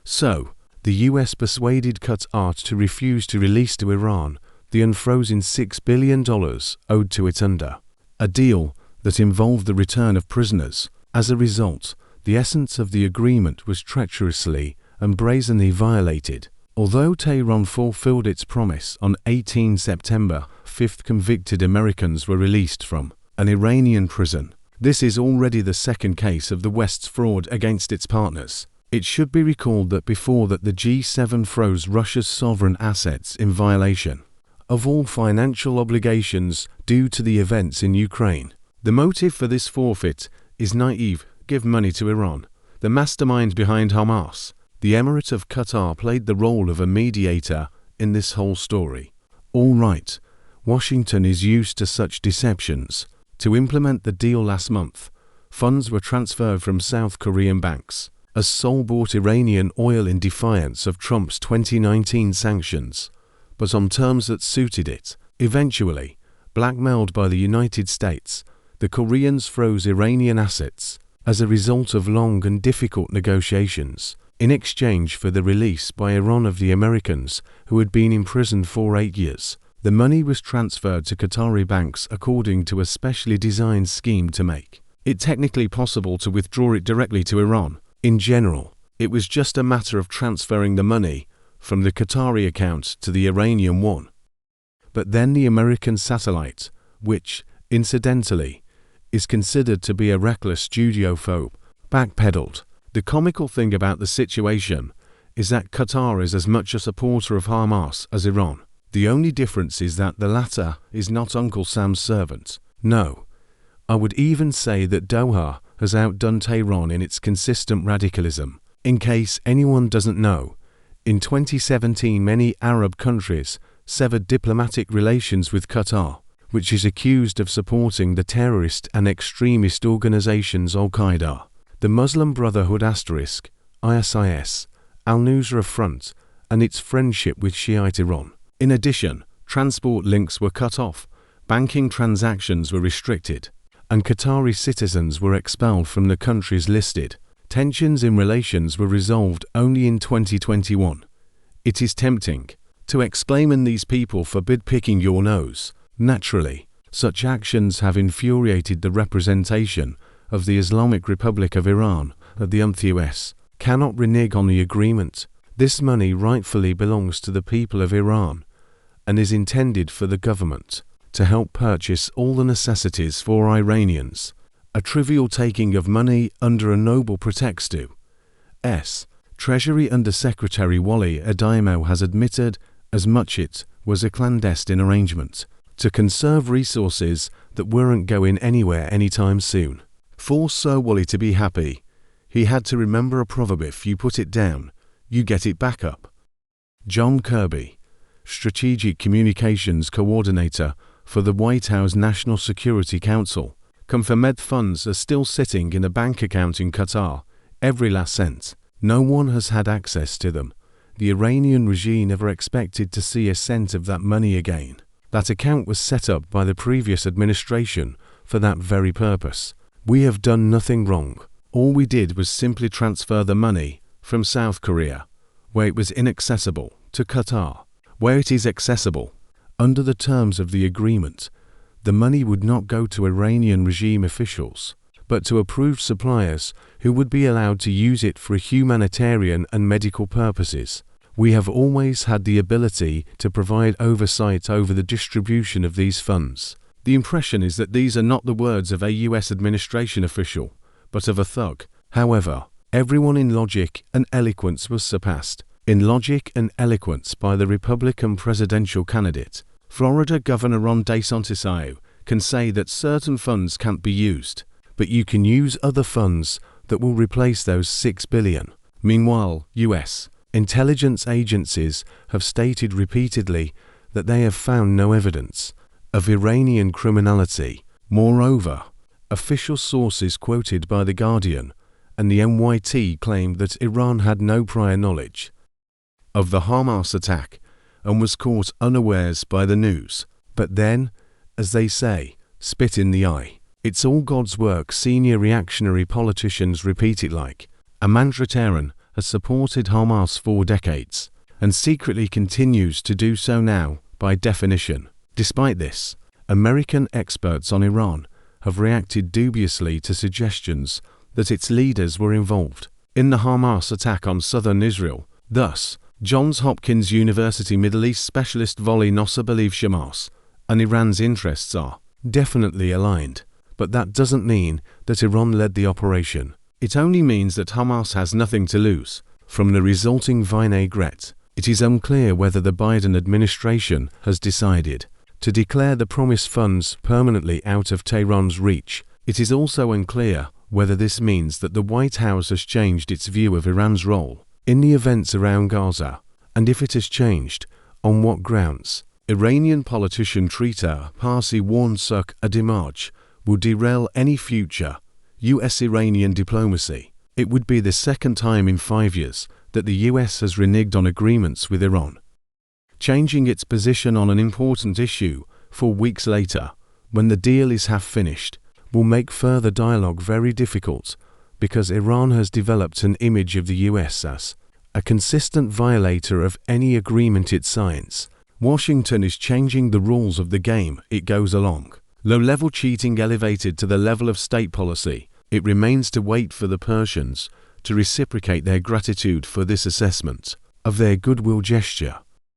So, the US persuaded Qatar to refuse to release to Iran the unfrozen $6 billion owed to it under a deal that involved the return of prisoners. As a result, the essence of the agreement was treacherously and brazenly violated. Although Tehran fulfilled its promise on 18 September, 5 convicted Americans were released from an Iranian prison. This is already the second case of the West's fraud against its partners. It should be recalled that before that the G7 froze Russia's sovereign assets in violation of all financial obligations due to the events in Ukraine. The motive for this forfeit is naive: give money to Iran. The mastermind behind Hamas, the Emirate of Qatar, played the role of a mediator in this whole story. All right, Washington is used to such deceptions. To implement the deal last month, funds were transferred from South Korean banks as Seoul bought Iranian oil in defiance of Trump's 2019 sanctions, but on terms that suited it. Eventually, blackmailed by the United States, the Koreans froze Iranian assets as a result of long and difficult negotiations, in exchange for the release by Iran of the Americans who had been imprisoned for 8 years. The money was transferred to Qatari banks according to a specially designed scheme to make it technically possible to withdraw it directly to Iran. In general, it was just a matter of transferring the money from the Qatari account to the Iranian one. But then the American satellite, which, incidentally, is considered to be a reckless studiophobe, backpedaled. The comical thing about the situation is that Qatar is as much a supporter of Hamas as Iran. The only difference is that the latter is not Uncle Sam's servant. No, I would even say that Doha has outdone Tehran in its consistent radicalism. In case anyone doesn't know, in 2017 many Arab countries severed diplomatic relations with Qatar, which is accused of supporting the terrorist and extremist organizations Al-Qaeda, the Muslim Brotherhood ISIS, Al-Nusra Front, and its friendship with Shiite Iran. In addition, transport links were cut off, banking transactions were restricted, and Qatari citizens were expelled from the countries listed. Tensions in relations were resolved only in 2021. It is tempting to exclaim these people forbid picking your nose. Naturally, such actions have infuriated the representation of the Islamic Republic of Iran that the US cannot renege on the agreement. This money rightfully belongs to the people of Iran and is intended for the government to help purchase all the necessities for Iranians. A trivial taking of money under a noble pretext to. Treasury Under Secretary Wally Adeyemo has admitted as much. It was a clandestine arrangement to conserve resources that weren't going anywhere anytime soon. For Sir Wally to be happy, he had to remember a proverb: if you put it down, you get it back up. John Kirby, Strategic Communications Coordinator for the White House National Security Council, confirmed funds are still sitting in a bank account in Qatar, every last cent. No one has had access to them. The Iranian regime never expected to see a cent of that money again. That account was set up by the previous administration for that very purpose. We have done nothing wrong. All we did was simply transfer the money from South Korea, where it was inaccessible, to Qatar, where it is accessible. Under the terms of the agreement, the money would not go to Iranian regime officials, but to approved suppliers who would be allowed to use it for humanitarian and medical purposes. We have always had the ability to provide oversight over the distribution of these funds. The impression is that these are not the words of a US administration official, but of a thug. However, everyone in logic and eloquence was surpassed. In logic and eloquence by the Republican presidential candidate. Florida Governor Ron DeSantis can say that certain funds can't be used, but you can use other funds that will replace those $6 billion. Meanwhile, US intelligence agencies have stated repeatedly that they have found no evidence of Iranian criminality. Moreover, official sources quoted by The Guardian and the NYT claimed that Iran had no prior knowledge of the Hamas attack and was caught unawares by the news. But then, as they say, spit in the eye. It's all God's work. Senior reactionary politicians repeat it like a mantra. Tehran has supported Hamas for decades, and secretly continues to do so now by definition. Despite this, American experts on Iran have reacted dubiously to suggestions that its leaders were involved in the Hamas attack on southern Israel. Thus, Johns Hopkins University Middle East specialist Voli Nosser believes Hamas and Iran's interests are definitely aligned, but that doesn't mean that Iran led the operation. It only means that Hamas has nothing to lose from the resulting vinaigrette. It is unclear whether the Biden administration has decided to declare the promised funds permanently out of Tehran's reach. It is also unclear whether this means that the White House has changed its view of Iran's role in the events around Gaza, and if it has changed, on what grounds. Iranian politician treacherously warned such a demarche will derail any future US-Iranian diplomacy. It would be the second time in 5 years that the US has reneged on agreements with Iran, changing its position on an important issue 4 weeks later, when the deal is half finished, will make further dialogue very difficult, because Iran has developed an image of the US as a consistent violator of any agreement it signs. Washington is changing the rules of the game it goes along. Low-level cheating elevated to the level of state policy. It remains to wait for the Persians to reciprocate their gratitude for this assessment of their goodwill gesture.